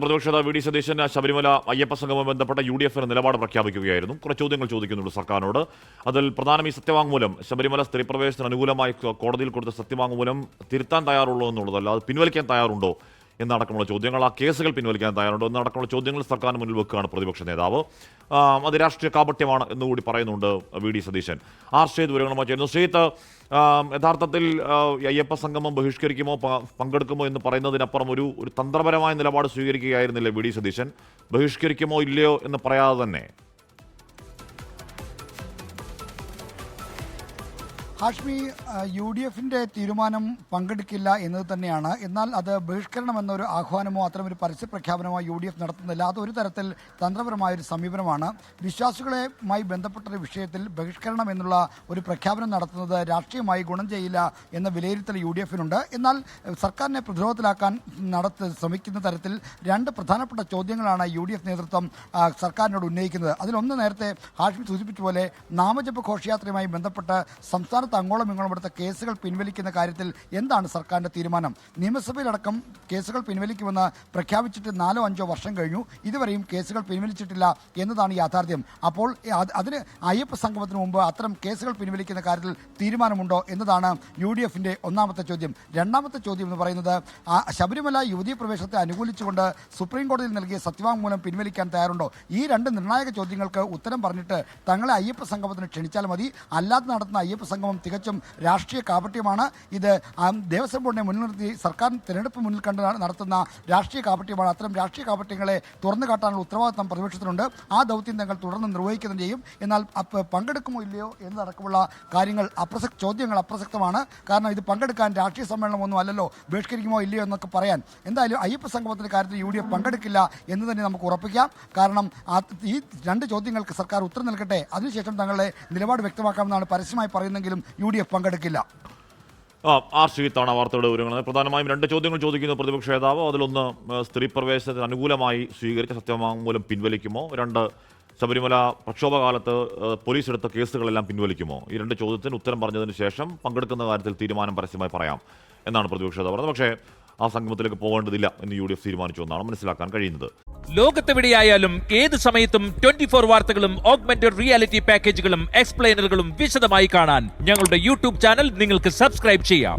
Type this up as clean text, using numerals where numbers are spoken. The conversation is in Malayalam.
പ്രതിപക്ഷ നേതാവ് വി ഡി സതീശൻ ശബരിമല അയ്യപ്പ സംഗമവുമായി ബന്ധപ്പെട്ട UDF നിലപാട് പ്രഖ്യാപിക്കുകയായിരുന്നു. കുറേ ചോദ്യങ്ങൾ ചോദിക്കുന്നുണ്ട് സർക്കാരിനോട്. അതിൽ പ്രധാനം ഈ സത്യവാങ്മൂലം, ശബരിമല സ്ത്രീ പ്രവേശനത്തിന് അനുകൂലമായി കോടതിയിൽ കൊടുത്ത സത്യവാങ്മൂലം തിരുത്താൻ തയ്യാറുള്ളൂ എന്നുള്ളതല്ല, അത് പിൻവലിക്കാൻ തയ്യാറുണ്ടോ എന്നടക്കമുള്ള ചോദ്യങ്ങൾ, ആ കേസുകൾ പിൻവലിക്കാൻ തയ്യാറുണ്ടോ എന്നടക്കമുള്ള ചോദ്യങ്ങൾ സർക്കാരിന് മുന്നിൽ വെക്കുകയാണ് പ്രതിപക്ഷ നേതാവ്. അത് രാഷ്ട്രീയ കാപട്യമാണ് എന്നുകൂടി പറയുന്നുണ്ട് വി ഡി സതീശൻ. ശ്രീജിത്ത് വിവരങ്ങളുമായി ചേരുന്നു. ശ്രീജിത്ത്, യഥാർത്ഥത്തിൽ അയ്യപ്പ സംഗമം ബഹിഷ്കരിക്കുമോ പങ്കെടുക്കുമോ എന്ന് പറയുന്നതിനപ്പുറം ഒരു തന്ത്രപരമായ നിലപാട് സ്വീകരിക്കുകയായിരുന്നില്ലേ വി ഡി സതീശൻ? ബഹിഷ്കരിക്കുമോ ഇല്ലയോ എന്ന് പറയാതെ തന്നെ ഹാഷ്മി, UDF തീരുമാനം പങ്കെടുക്കില്ല എന്നത് തന്നെയാണ്. എന്നാൽ അത് ബഹിഷ്കരണം എന്നൊരു ആഹ്വാനമോ അത്തരമൊരു പരസ്യ പ്രഖ്യാപനമോ UDF നടത്തുന്നില്ല. അതൊരു തരത്തിൽ തന്ത്രപരമായൊരു സമീപനമാണ്. വിശ്വാസികളുമായി ബന്ധപ്പെട്ടൊരു വിഷയത്തിൽ ബഹിഷ്കരണം എന്നുള്ള ഒരു പ്രഖ്യാപനം നടത്തുന്നത് രാഷ്ട്രീയമായി ഗുണം ചെയ്യില്ല എന്ന വിലയിരുത്തൽ UDFനുണ്ട്. എന്നാൽ സർക്കാരിനെ പ്രതിരോധത്തിലാക്കാൻ ശ്രമിക്കുന്ന തരത്തിൽ രണ്ട് പ്രധാനപ്പെട്ട ചോദ്യങ്ങളാണ് UDF നേതൃത്വം സർക്കാരിനോട് ഉന്നയിക്കുന്നത്. അതിലൊന്ന് നേരത്തെ ഹാഷ്മി സൂചിപ്പിച്ച പോലെ നാമജപ ഘോഷയാത്രയുമായി ബന്ധപ്പെട്ട് സംസ്ഥാന അങ്ങോളം ഇങ്ങോളം എടുത്ത കേസുകൾ പിൻവലിക്കുന്ന കാര്യത്തിൽ എന്താണ് സർക്കാരിന്റെ തീരുമാനം? നിയമസഭയിലടക്കം കേസുകൾ പിൻവലിക്കുമെന്ന് പ്രഖ്യാപിച്ചിട്ട് 4-5 വർഷം കഴിഞ്ഞു, ഇതുവരെയും കേസുകൾ പിൻവലിച്ചിട്ടില്ല എന്നതാണ് യാഥാർത്ഥ്യം. അപ്പോൾ അതിന് അയ്യപ്പ സംഗമത്തിന് മുമ്പ് അത്തരം കേസുകൾ പിൻവലിക്കുന്ന കാര്യത്തിൽ തീരുമാനമുണ്ടോ എന്നതാണ് UDFന്റെ ഒന്നാമത്തെ ചോദ്യം. രണ്ടാമത്തെ ചോദ്യം എന്ന് പറയുന്നത് ശബരിമല യുവതീ പ്രവേശനത്തെ അനുകൂലിച്ചുകൊണ്ട് സുപ്രീം കോടതിയിൽ നൽകിയ സത്യവാങ്മൂലം പിൻവലിക്കാൻ തയ്യാറുണ്ടോ? ഈ രണ്ട് നിർണായക ചോദ്യങ്ങൾക്ക് ഉത്തരം പറഞ്ഞിട്ട് തങ്ങളെ അയ്യപ്പ സംഗമത്തിന് ക്ഷണിച്ചാൽ മതി, അല്ലാതെ നടത്തുന്ന അയ്യപ്പ സംഗമം തികച്ചും രാഷ്ട്രീയ കാപട്യമാണ്. ഇത് ദേവസ്വം ബോർഡിനെ മുൻനിർത്തി സർക്കാർ തിരഞ്ഞെടുപ്പ് മുന്നിൽ കണ്ട് നടത്തുന്ന രാഷ്ട്രീയ കാപട്യമാണ്. അത്തരം രാഷ്ട്രീയ കാപട്യങ്ങളെ തുറന്നു കാട്ടാനുള്ള ഉത്തരവാദിത്തം പ്രതിപക്ഷത്തിനുണ്ട്. ആ ദൗത്യം തങ്ങൾ തുടർന്ന് നിർവഹിക്കുകയും ചെയ്യും. എന്നാൽ പങ്കെടുക്കുമോ ഇല്ലയോ എന്നടക്കമുള്ള കാര്യങ്ങൾ ചോദ്യങ്ങൾ അപ്രസക്തമാണ്. കാരണം ഇത് പങ്കെടുക്കാൻ രാഷ്ട്രീയ സമ്മേളനമൊന്നും അല്ലല്ലോ. ബഹിഷ്കരിക്കുമോ ഇല്ലയോ എന്നൊക്കെ പറയാൻ എന്തായാലും അയ്യപ്പ സംഗമത്തിന്റെ കാര്യത്തിൽ UDF പങ്കെടുക്കില്ല എന്ന് തന്നെ നമുക്ക് ഉറപ്പിക്കാം. കാരണം ഈ രണ്ട് ചോദ്യങ്ങൾക്ക് സർക്കാർ ഉത്തരം നൽകട്ടെ, അതിനുശേഷം തങ്ങളുടെ നിലപാട് വ്യക്തമാക്കാമെന്നാണ് പരസ്യമായി പറയുന്നെങ്കിലും UDF പങ്കെടുക്കില്ല. ശ്രീജിത്താണ് വാർത്തയുടെ വിവരങ്ങൾ. പ്രധാനമായും രണ്ട് ചോദ്യങ്ങൾ ചോദിക്കുന്ന പ്രതിപക്ഷ നേതാവ്. അതിലൊന്ന്, സ്ത്രീ പ്രവേശനത്തിന് അനുകൂലമായി സ്വീകരിച്ച സത്യവാങ്മൂലം പിൻവലിക്കുമോ? രണ്ട്, ശബരിമല പ്രക്ഷോഭകാലത്ത് പോലീസ് എടുത്ത കേസുകളെല്ലാം പിൻവലിക്കുമോ? ഈ രണ്ട് ചോദ്യത്തിന് ഉത്തരം പറഞ്ഞതിന് ശേഷം പങ്കെടുക്കുന്ന കാര്യത്തിൽ തീരുമാനം പരസ്യമായി പറയാം എന്നാണ് പ്രതിപക്ഷ നേതാവ് പറഞ്ഞത്. പക്ഷേ ആ സംഗമത്തിലേക്ക് പോകേണ്ടതില്ല എന്ന് UDF തീരുമാനിച്ചു എന്നാണ് മനസ്സിലാക്കാൻ കഴിയുന്നത്. ലോകത്തെവിടെയായാലും ഏത് സമയത്തും 24 വാർത്തകളും ഓഗ്മെന്റഡ് റിയാലിറ്റി പാക്കേജുകളും എക്സ്പ്ലെയിനറുകളും വിശദമായി കാണാൻ ഞങ്ങളുടെ YouTube ചാനൽ നിങ്ങൾക്ക് സബ്സ്ക്രൈബ് ചെയ്യാം.